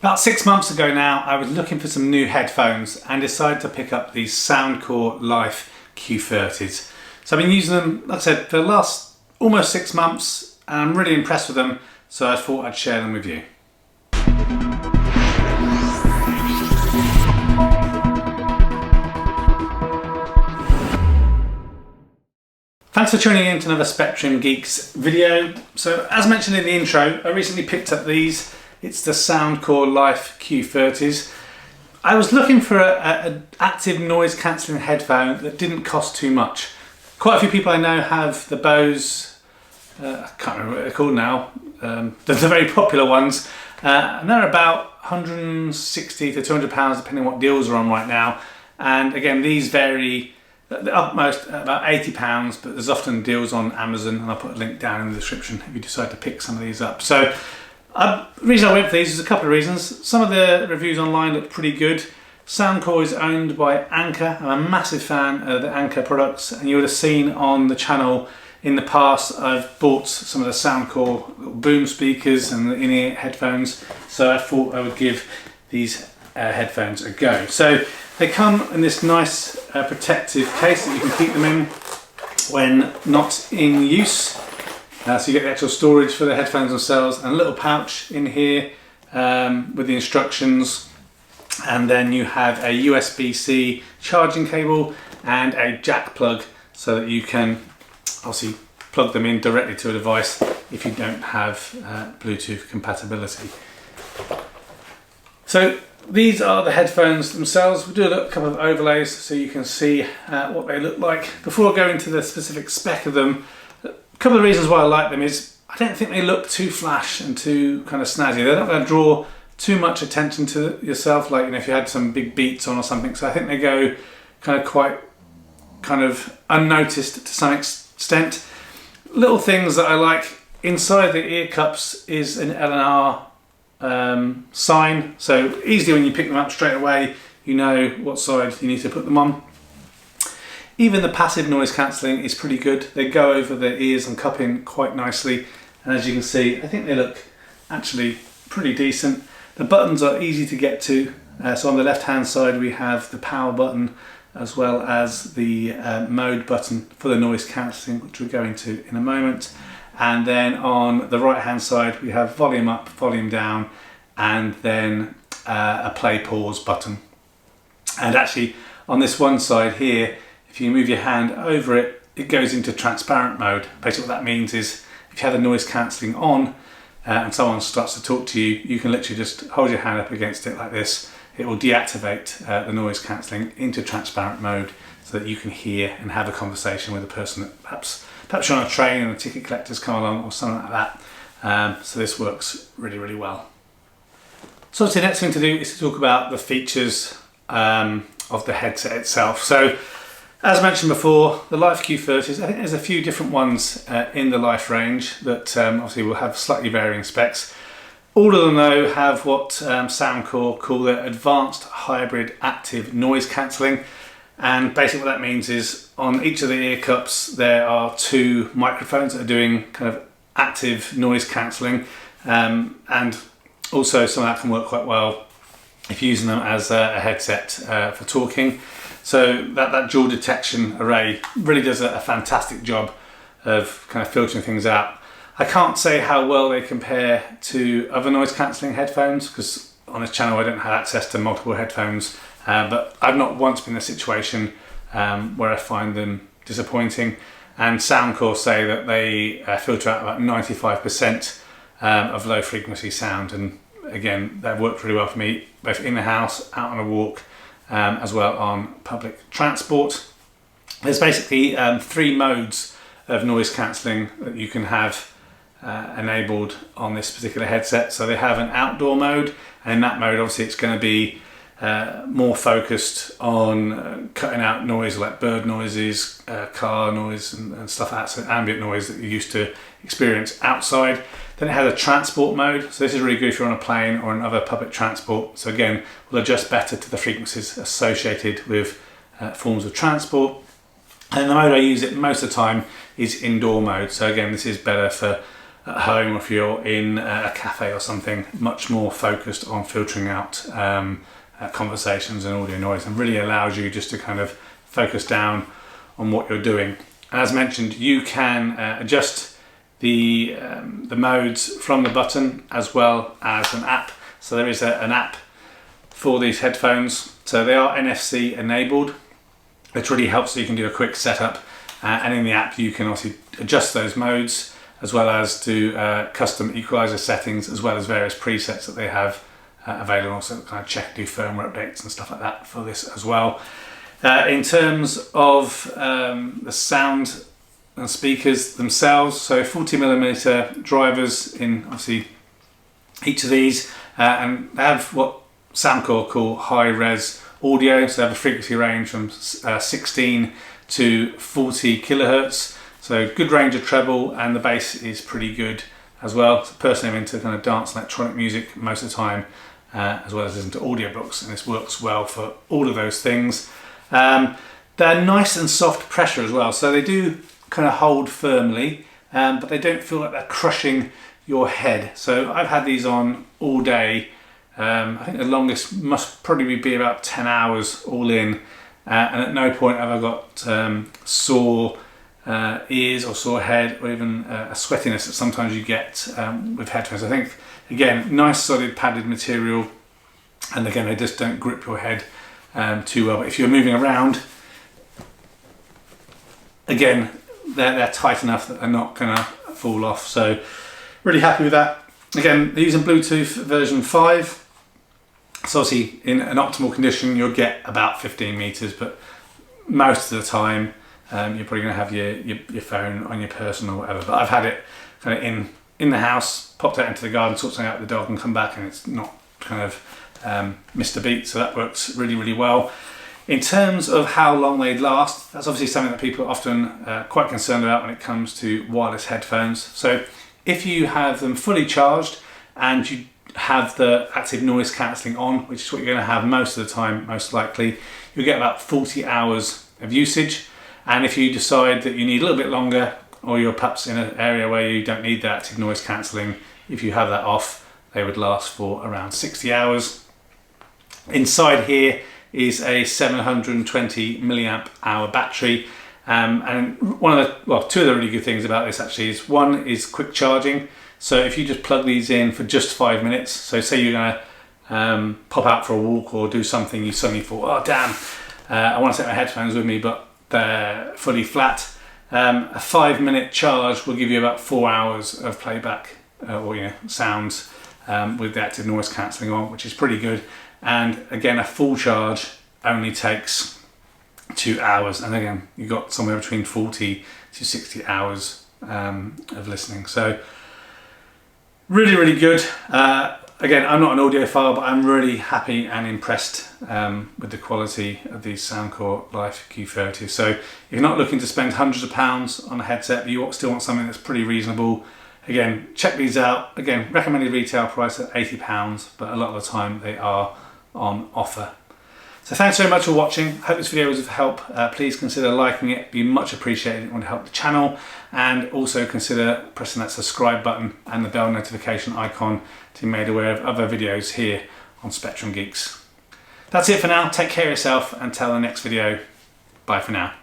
About 6 months ago now, I was looking for some new headphones and decided to pick up these SoundCore Life Q30s. So I've been using them, like I said, for the last almost 6 months, and I'm really impressed with them, so I thought I'd share them with you. Thanks for tuning in to another Spectrum Geeks video. So as mentioned in the intro, I recently picked up these. It's the SoundCore Life Q30s. I was looking for an active noise cancelling headphone that didn't cost too much. Quite a few people I know have the Bose, I can't remember what they're called now, the very popular ones, and they're about 160 to 200 pounds depending on what deals are on right now. And again, these vary, the utmost about 80 pounds, but there's often deals on Amazon, and I'll put a link down in the description if you decide to pick some of these up. So the reason I went for these is a couple of reasons. Some of the reviews online look pretty good. SoundCore is owned by Anker. I'm a massive fan of the Anker products, and you would have seen on the channel in the past I've bought some of the SoundCore boom speakers and the in-ear headphones, so I thought I would give these headphones a go. So they come in this nice protective case that you can keep them in when not in use. So you get the actual storage for the headphones themselves, and a little pouch in here with the instructions, and then you have a USB-C charging cable and a jack plug so that you can obviously plug them in directly to a device if you don't have Bluetooth compatibility. So these are the headphones themselves. We'll do a couple of overlays so you can see what they look like. Before I go into the specific spec of them, a couple of reasons why I like them is I don't think they look too flash and too kind of snazzy. They're not going to draw too much attention to yourself, like, you know, if you had some big beats on or something. So I think they go quite unnoticed to some extent. Little things that I like, inside the ear cups is an L&R sign, so easily when you pick them up straight away you know what side you need to put them on. Even the passive noise cancelling is pretty good. They go over the ears and cup in quite nicely, and as you can see I think they look actually pretty decent. The buttons are easy to get to, so on the left hand side we have the power button as well as the mode button for the noise cancelling, which we'll go into in a moment. And then on the right hand side we have volume up, volume down, and then a play pause button. And actually on this one side here, if you move your hand over it, it goes into transparent mode. Basically what that means is if you have the noise cancelling on and someone starts to talk to you, you can literally just hold your hand up against it like this. It will deactivate the noise cancelling into transparent mode so that you can hear and have a conversation with a person that perhaps you're on a train and the ticket collectors come along or something like that. So this works really, really well. So the next thing to do is to talk about the features of the headset itself. So as mentioned before, the Life Q30s, I think there's a few different ones in the Life range that obviously will have slightly varying specs. All of them though have what SoundCore call their advanced hybrid active noise cancelling, and basically what that means is on each of the ear cups there are two microphones that are doing kind of active noise cancelling, and also some of that can work quite well if you're using them as a headset for talking. So that dual detection array really does a fantastic job of kind of filtering things out. I can't say how well they compare to other noise cancelling headphones because on this channel I don't have access to multiple headphones, but I've not once been in a situation where I find them disappointing. And SoundCore say that they filter out about 95% of low frequency sound, and again that worked really well for me both in the house, out on a walk, as well on public transport. There's basically 3 modes of noise cancelling that you can have enabled on this particular headset. So they have an outdoor mode, and in that mode obviously it's going to be more focused on cutting out noise like bird noises, car noise and stuff like that, so ambient noise that you used to experience outside. Then it has a transport mode, so this is really good if you're on a plane or another public transport. So again, we'll adjust better to the frequencies associated with forms of transport. And the mode I use it most of the time is indoor mode. So again, this is better for at home or if you're in a cafe or something, much more focused on filtering out conversations and audio noise, and really allows you just to kind of focus down on what you're doing. And as mentioned, you can adjust the modes from the button as well as an app. So there is an app for these headphones. So they are NFC enabled, which really helps, so you can do a quick setup. And in the app you can obviously adjust those modes, as well as do custom equalizer settings, as well as various presets that they have available. So kind of check, do firmware updates and stuff like that for this as well. In terms of the sound and speakers themselves, so 40mm drivers in obviously each of these, and they have what SoundCore call high-res audio, so they have a frequency range from 16 to 40 kilohertz, so good range of treble, and the bass is pretty good as well. So personally I'm into kind of dance electronic music most of the time, as well as into audiobooks, and this works well for all of those things. They're nice and soft pressure as well, so they do kind of hold firmly, but they don't feel like they're crushing your head. So I've had these on all day. I think the longest must probably be about 10 hours all in, and at no point have I got sore ears or sore head, or even a sweatiness that sometimes you get with headphones. I think, again, nice solid padded material, and again, they just don't grip your head too well. But if you're moving around, again, they're tight enough that they're not going to fall off. So really happy with that. Again, they're using Bluetooth version 5. So obviously in an optimal condition you'll get about 15 meters, but most of the time you're probably going to have your phone on your person or whatever. But I've had it kind of in the house, popped out into the garden, sort something out with the dog, and come back, and it's not kind of missed a beat. So that works really, really well. In terms of how long they'd last, that's obviously something that people are often quite concerned about when it comes to wireless headphones. So if you have them fully charged and you have the active noise cancelling on, which is what you're going to have most of the time, most likely, you'll get about 40 hours of usage. And if you decide that you need a little bit longer, or you're perhaps in an area where you don't need the active noise cancelling, if you have that off, they would last for around 60 hours. Inside here is a 720 milliamp hour battery, and two of the really good things about this actually is, one is quick charging. So if you just plug these in for just 5 minutes, so say you're going to pop out for a walk or do something, you suddenly thought, oh damn, I want to take my headphones with me but they're fully flat, a 5-minute charge will give you about 4 hours of playback or sounds with the active noise cancelling on, which is pretty good. And again, a full charge only takes 2 hours, and again you've got somewhere between 40 to 60 hours of listening. So really, really good. Again, I'm not an audiophile, but I'm really happy and impressed with the quality of these SoundCore Life Q30. So if you're not looking to spend hundreds of pounds on a headset, but you still want something that's pretty reasonable, again, check these out. Again, recommended retail price at £80, but a lot of the time they are on offer. So thanks very much for watching. Hope this video was of help. Please consider liking it, be much appreciated. It would help the channel, and also consider pressing that subscribe button and the bell notification icon to be made aware of other videos here on Spectrum Geeks. That's it for now. Take care of yourself until the next video. Bye for now.